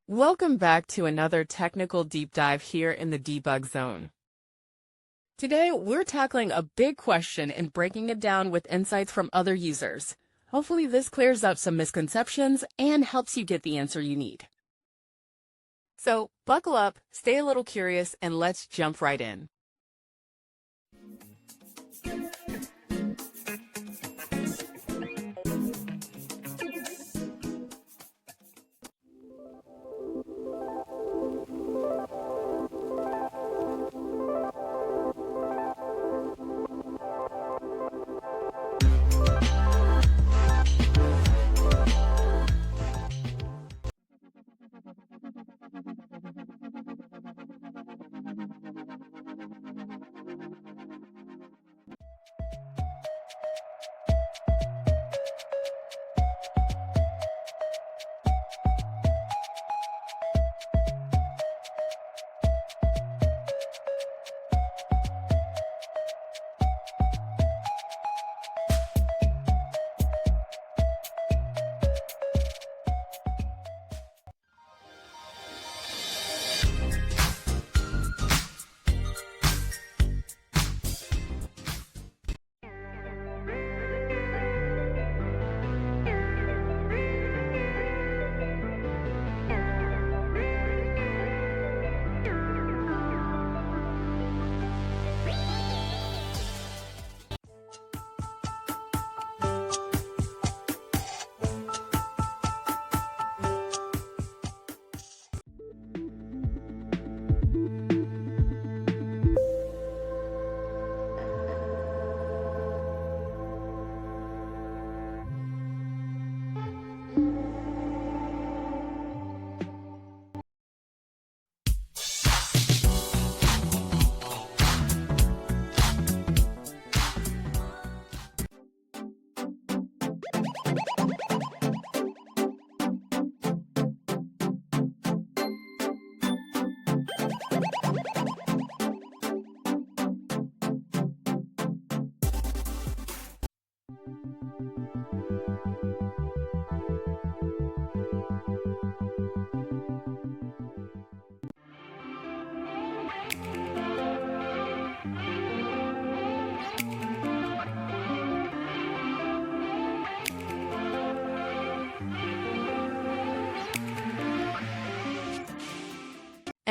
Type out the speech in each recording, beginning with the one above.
Welcome back to another technical deep dive here in the debug zone. Today, we're tackling a big question and breaking it down with insights from other users. Hopefully this clears up some misconceptions and helps you get the answer you need. So buckle up, stay a little curious, and let's jump right in.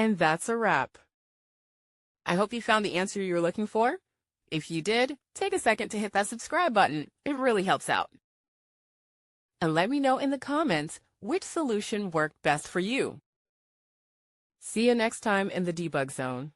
And that's a wrap. I hope you found the answer you were looking for. If you did, take a second to hit that subscribe button. It really helps out. And let me know in the comments which solution worked best for you. See you next time in the debug zone.